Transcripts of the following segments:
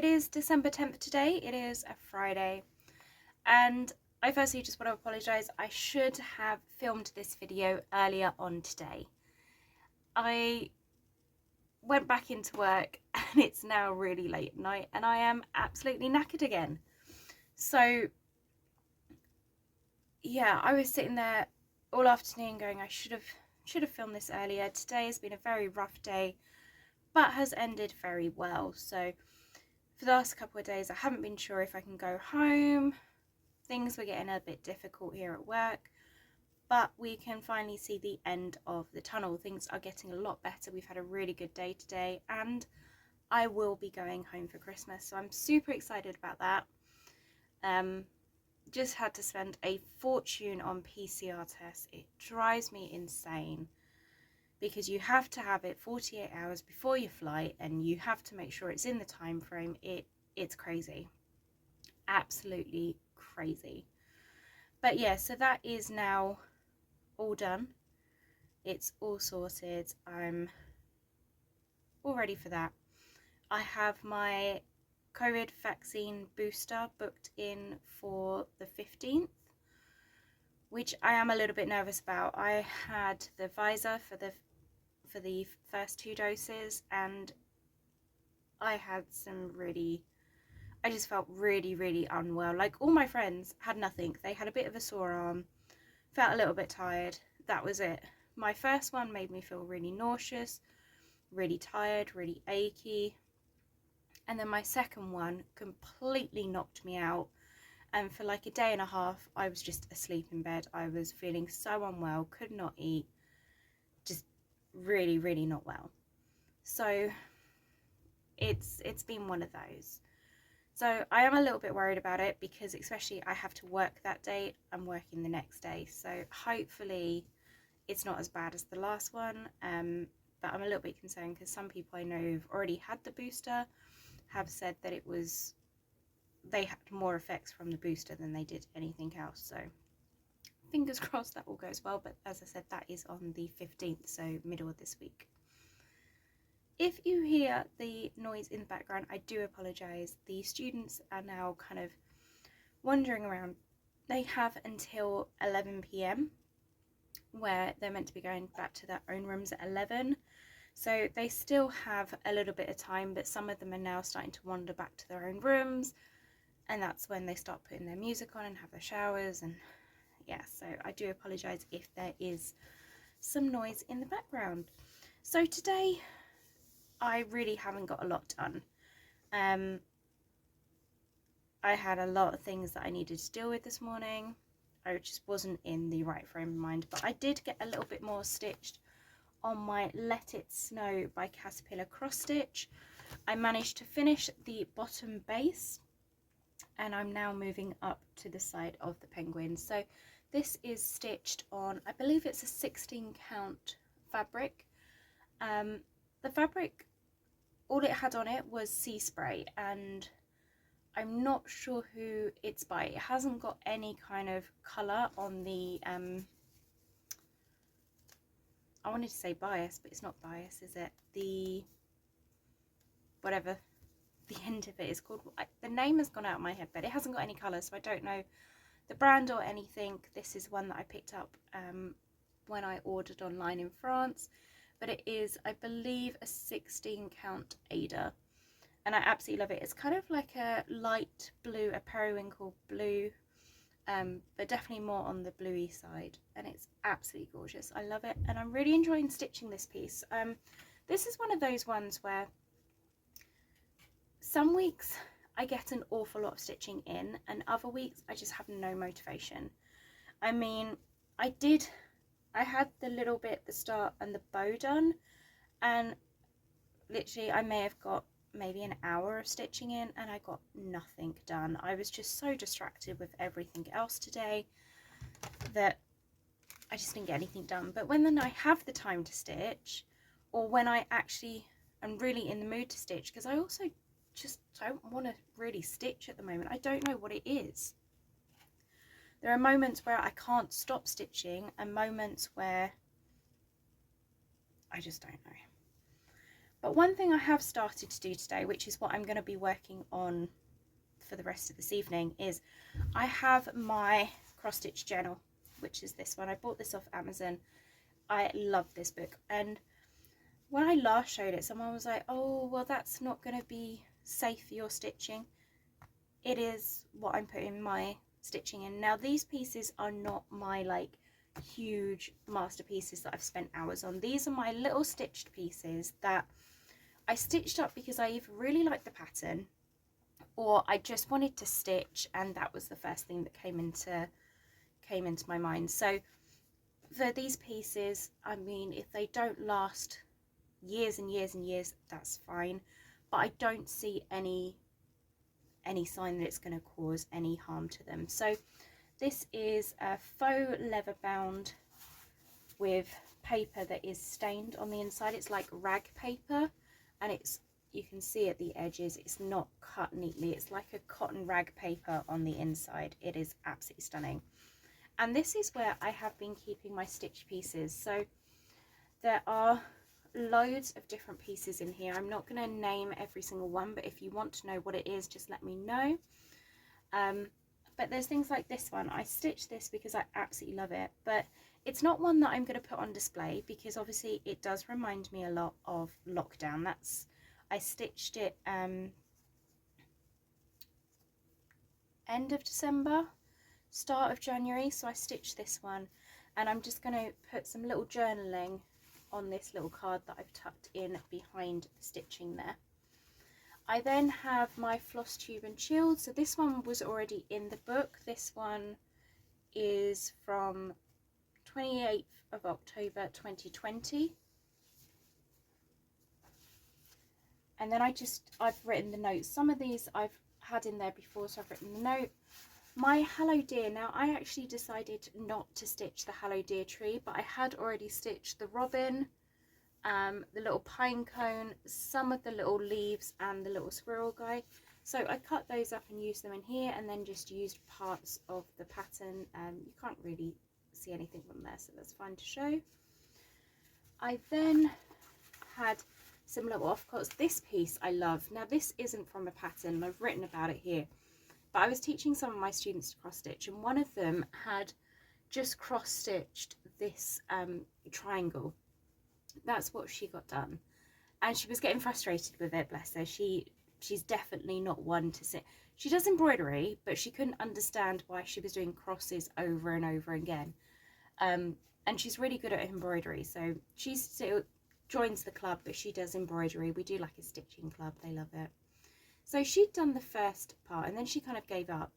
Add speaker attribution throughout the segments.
Speaker 1: it is December 10th today. It is a Friday, and I firstly just want to apologise. I should have filmed this video earlier on today. I went back into work and it's now really late at night and I am absolutely knackered again. So yeah, I was sitting there all afternoon going, I should have filmed this earlier. Today has been a very rough day, but has ended very well. So for the last couple of days I haven't been sure if I can go home. Things were getting a bit difficult here at work, but we can finally see the end of the tunnel. Things are getting a lot better. We've had a really good day today and I will be going home for Christmas, so I'm super excited about that. Just had to spend a fortune on PCR tests. It drives me insane because you have to have it 48 hours before your flight and you have to make sure it's in the time frame. It's crazy, absolutely crazy. But yeah, so that is now all done. It's all sorted. I'm all ready for that. I have my COVID vaccine booster booked in for the 15th, which I am a little bit nervous about. I had the Pfizer for the first 2 doses and I had I just felt really unwell. Like, all my friends had nothing. They had a bit of a sore arm, felt a little bit tired. That was it. My first one made me feel really nauseous, really tired, really achy. And then my second one completely knocked me out. And for like a day and a half, I was just asleep in bed. I was feeling so unwell, could not eat, just really not well. So it's been one of those. So I am a little bit worried about it because especially I have to work that day. I'm working the next day. So hopefully it's not as bad as the last one. But I'm a little bit concerned because some people I know who've already had the booster have said that they had more effects from the booster than they did anything else. So fingers crossed that all goes well. But as I said, that is on the 15th, so middle of this week. If you hear the noise in the background, I do apologise. The students are now kind of wandering around. They have until 11 p.m. where they're meant to be going back to their own rooms at 11. So they still have a little bit of time, but some of them are now starting to wander back to their own rooms, and that's when they start putting their music on and have their showers. And yeah, so I do apologise if there is some noise in the background. So today I really haven't got a lot done. I had a lot of things that I needed to deal with this morning. I just wasn't in the right frame of mind, but I did get a little bit more stitched on my Let It Snow by Caterpillar cross stitch. I managed to finish the bottom base and I'm now moving up to the side of the penguin. So this is stitched on, I believe it's a 16 count fabric. The fabric, all it had on it was Sea Spray, and I'm not sure who it's by. It hasn't got any kind of colour on the I wanted to say bias, but it's not bias, is it? The whatever the end of it is called. The name has gone out of my head, but it hasn't got any colour, so I don't know the brand or anything. This is one that I picked up when I ordered online in France, but it is, I believe, a 16 count Ada, and I absolutely love it. It's kind of like a light blue, a periwinkle blue, but definitely more on the bluey side, and it's absolutely gorgeous. I love it, and I'm really enjoying stitching this piece. This is one of those ones where some weeks I get an awful lot of stitching in and other weeks I just have no motivation. I mean, I had the little bit at the start and the bow done, and literally I may have got maybe an hour of stitching in and I got nothing done. I was just so distracted with everything else today that I just didn't get anything done. But when then I have the time to stitch, or when I actually am really in the mood to stitch, because I also just don't want to really stitch at the moment. I don't know what it is. There are moments where I can't stop stitching and moments where I just don't know. But one thing I have started to do today, which is what I'm going to be working on for the rest of this evening, is I have my cross stitch journal, which is this one. I bought this off Amazon. I love this book, and when I last showed it, someone was like, oh well, that's not going to be safe for your stitching. It is what I'm putting my stitching in. Now these pieces are not my like huge masterpieces that I've spent hours on. These are my little stitched pieces that I stitched up because I either really liked the pattern or I just wanted to stitch, and that was the first thing that came into my mind. So for these pieces, I mean, if they don't last years and years and years, that's fine, but I don't see any sign that it's going to cause any harm to them. So this is a faux leather bound with paper that is stained on the inside. It's like rag paper, and you can see at the edges it's not cut neatly. It's like a cotton rag paper on the inside. It is absolutely stunning. And this is where I have been keeping my stitch pieces. So there are loads of different pieces in here. I'm not going to name every single one, but if you want to know what it is, just let me know. But there's things like this one. I stitched this because I absolutely love it, but it's not one that I'm going to put on display because obviously it does remind me a lot of lockdown. I stitched it end of December, start of January, so I stitched this one, and I'm just going to put some little journaling on this little card that I've tucked in behind the stitching there. I then have my Floss Tube and Chilled. So this one was already in the book. This one is from 28th of October 2020. And then I've written the notes. Some of these I've had in there before, so I've written the note. My Hello Dear. Now I actually decided not to stitch the Hello Dear tree, but I had already stitched the robin, the little pine cone, some of the little leaves, and the little squirrel guy. So I cut those up and used them in here, and then just used parts of the pattern. You can't really see anything from there, so that's fine to show. I then had some little offcuts. This piece I love. Now this isn't from a pattern, I've written about it here, but I was teaching some of my students to cross stitch, and one of them had just cross stitched this triangle. That's what she got done, and she was getting frustrated with it, bless her. She's definitely not one to sit. She does embroidery, but she couldn't understand why she was doing crosses over and over again. And she's really good at embroidery, so she still joins the club, but she does embroidery. We do like a stitching club, they love it. So she'd done the first part, and then she kind of gave up,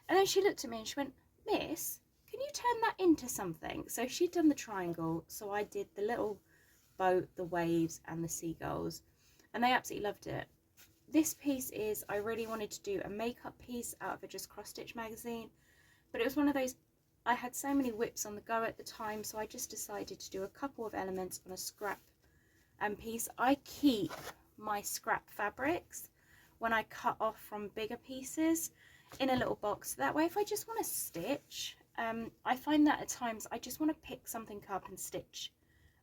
Speaker 1: and then she looked at me and she went, Miss, can you turn that into something? So she'd done the triangle, so I did the little boat, the waves, and the seagulls, and they absolutely loved it. This piece is, I really wanted to do a makeup piece out of a Just Cross Stitch magazine, but it was one of those, I had so many whips on the go at the time, so I just decided to do a couple of elements on a scrap piece. I keep my scrap fabrics when I cut off from bigger pieces in a little box. That way, if I just want to stitch, I find that at times I just want to pick something up and stitch.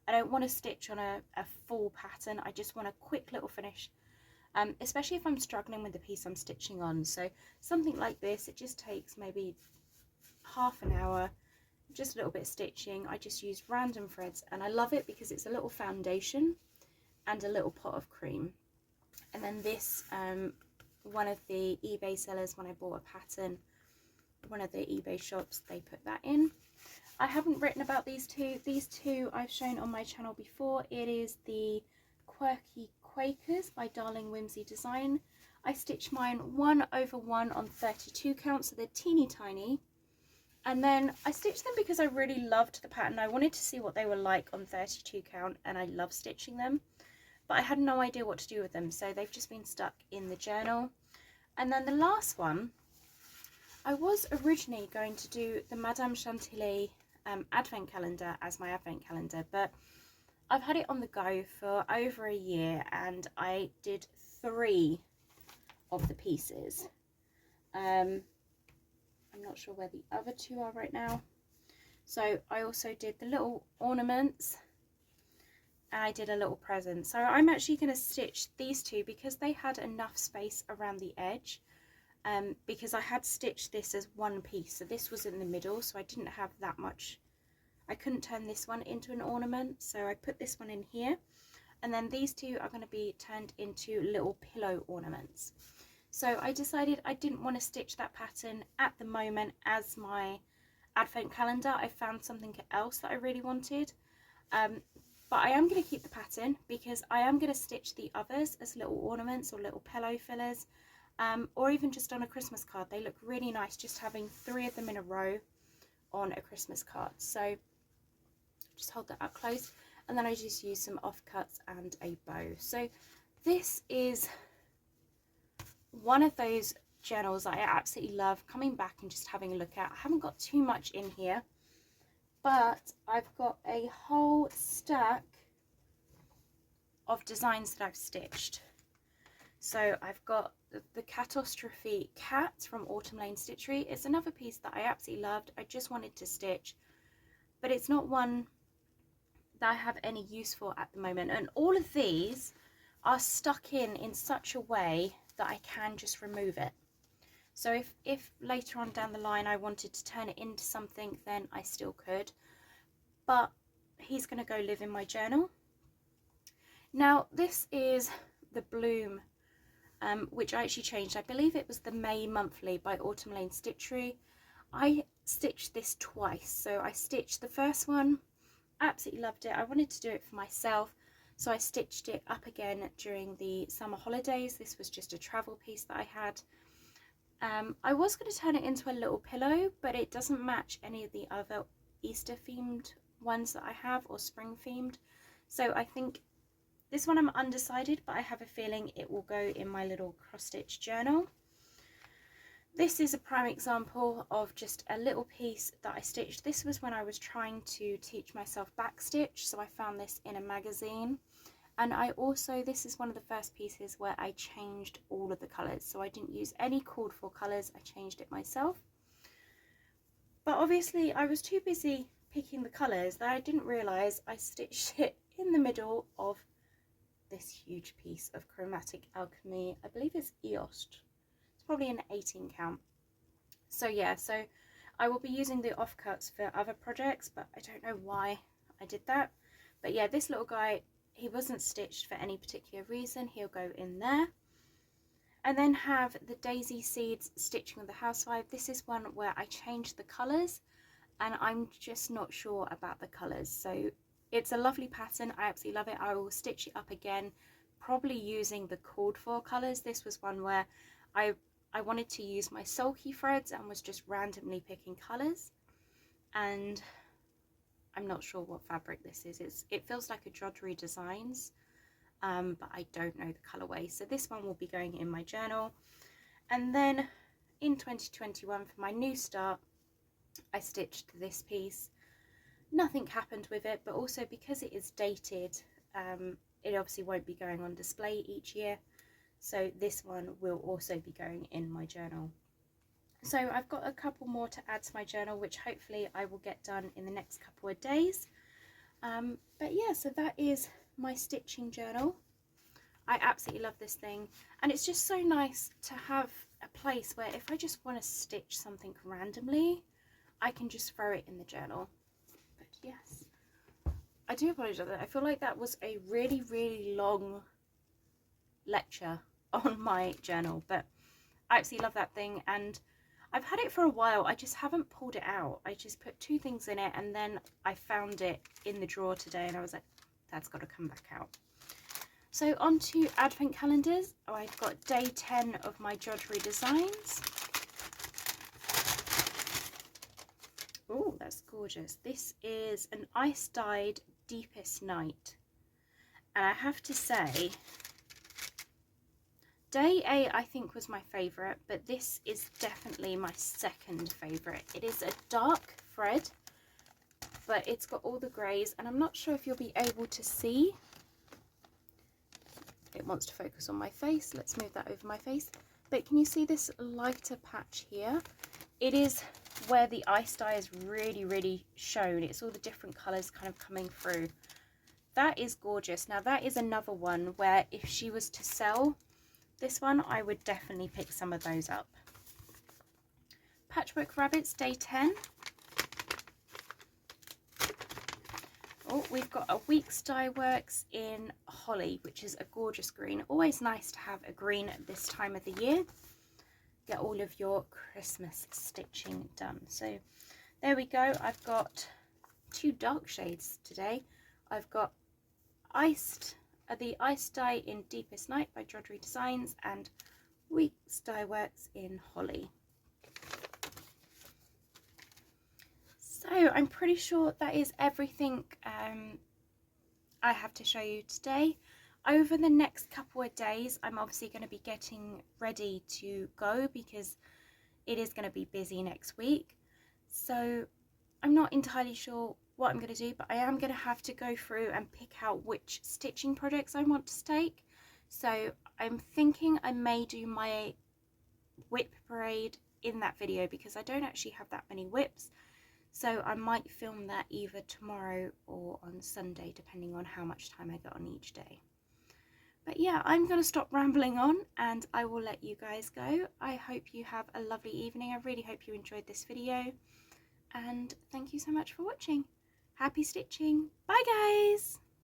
Speaker 1: I don't want to stitch on a full pattern. I just want a quick little finish, especially if I'm struggling with the piece I'm stitching on. So something like this, it just takes maybe half an hour, just a little bit of stitching. I just use random threads, and I love it because it's a little foundation and a little pot of cream. And then this, one of the eBay sellers, when I bought a pattern, one of the eBay shops, they put that in. I haven't written about these two. These two I've shown on my channel before. It is the Quirky Quakers by Darling Whimsy Design. I stitched mine 1/1 on 32 count, so they're teeny tiny. And then I stitched them because I really loved the pattern. I wanted to see what they were like on 32 count, and I love stitching them, but I had no idea what to do with them, so they've just been stuck in the journal. And then the last one, I was originally going to do the Madame Chantilly advent calendar as my advent calendar, but I've had it on the go for over a year, and I did 3 of the pieces. I'm not sure where the other 2 are right now. So I also did the little ornaments, and I did a little present. So I'm actually going to stitch these two because they had enough space around the edge, because I had stitched this as one piece, so this was in the middle, so I didn't have that much. I couldn't turn this one into an ornament, so I put this one in here, and then these two are going to be turned into little pillow ornaments. So I decided I didn't want to stitch that pattern at the moment as my advent calendar. I found something else that I really wanted, but I am going to keep the pattern because I am going to stitch the others as little ornaments or little pillow fillers, or even just on a Christmas card. They look really nice just having 3 of them in a row on a Christmas card. So just hold that up close, and then I just use some offcuts and a bow. So this is one of those journals that I absolutely love coming back and just having a look at. I haven't got too much in here, but I've got a whole stack of designs that I've stitched. So I've got the Catastrophe Cat from Autumn Lane Stitchery. It's another piece that I absolutely loved. I just wanted to stitch, but it's not one that I have any use for at the moment. And all of these are stuck in such a way that I can just remove it. So if later on down the line I wanted to turn it into something, then I still could. But he's going to go live in my journal. Now this is the Bloom, which I actually changed. I believe it was the May monthly by Autumn Lane Stitchery. I stitched this twice. So I stitched the first one, absolutely loved it. I wanted to do it for myself, so I stitched it up again during the summer holidays. This was just a travel piece that I had. I was going to turn it into a little pillow, but it doesn't match any of the other Easter themed ones that I have, or spring themed. So I think this one I'm undecided, but I have a feeling it will go in my little cross stitch journal. This is a prime example of just a little piece that I stitched. This was when I was trying to teach myself backstitch, so I found this in a magazine. And I also, this is one of the first pieces where I changed all of the colours. So I didn't use any called for colours, I changed it myself. But obviously I was too busy picking the colours that I didn't realise I stitched it in the middle of this huge piece of Chromatic Alchemy. I believe it's EOST. Probably an 18 count. So yeah, so I will be using the offcuts for other projects, but I don't know why I did that. But yeah, this little guy, he wasn't stitched for any particular reason. He'll go in there. And then have the Daisy Seeds Stitching with the Housewife. This is one where I changed the colours, and I'm just not sure about the colours. So it's a lovely pattern. I absolutely love it. I will stitch it up again, probably using the called for colours. This was one where I wanted to use my sulky threads and was just randomly picking colours, and I'm not sure what fabric this is. It feels like a Jodrell Designs, but I don't know the colourway. So this one will be going in my journal. And then in 2021 for my new start, I stitched this piece. Nothing happened with it, but also because it is dated, it obviously won't be going on display each year. So this one will also be going in my journal. So I've got a couple more to add to my journal, which hopefully I will get done in the next couple of days. But yeah, so that is my stitching journal. I absolutely love this thing, and it's just so nice to have a place where if I just want to stitch something randomly, I can just throw it in the journal. But yes, I do apologise. I feel like that was a really long lecture on my journal, but I absolutely love that thing, and I've had it for a while. I just haven't pulled it out. I just put 2 things in it, and then I found it in the drawer today, and I was like, that's got to come back out. So on to advent calendars. I've got day 10 of my Jodrell Designs. Oh, that's gorgeous. This is an ice dyed Deepest Night, and I have to say, day 8 I think was my favourite, but this is definitely my second favourite. It is a dark thread, but it's got all the greys, and I'm not sure if you'll be able to see. It wants to focus on my face. Let's move that over my face. But can you see this lighter patch here? It is where the ice dye is really shown. It's all the different colours kind of coming through. that is gorgeous. Now that is another one where if she was to sell this one, I would definitely pick some of those up. Patchwork Rabbits, day 10. Oh, we've got a Week's Dye Works in Holly, which is a gorgeous green. Always nice to have a green at this time of the year. Get all of your Christmas stitching done. So there we go. I've got 2 dark shades today. I've got the Ice Dye in Deepest Night by Drudgery Designs and Week's Dye Works in Holly. So I'm pretty sure that is everything I have to show you today. Over the next couple of days, I'm obviously going to be getting ready to go because it is going to be busy next week. So I'm not entirely sure what I'm going to do, but I am going to have to go through and pick out which stitching projects I want to take. So I'm thinking I may do my whip parade in that video because I don't actually have that many whips. So I might film that either tomorrow or on Sunday, depending on how much time I get on each day. But yeah, I'm going to stop rambling on and I will let you guys go. I hope you have a lovely evening. I really hope you enjoyed this video. And thank you so much for watching. Happy stitching. Bye guys!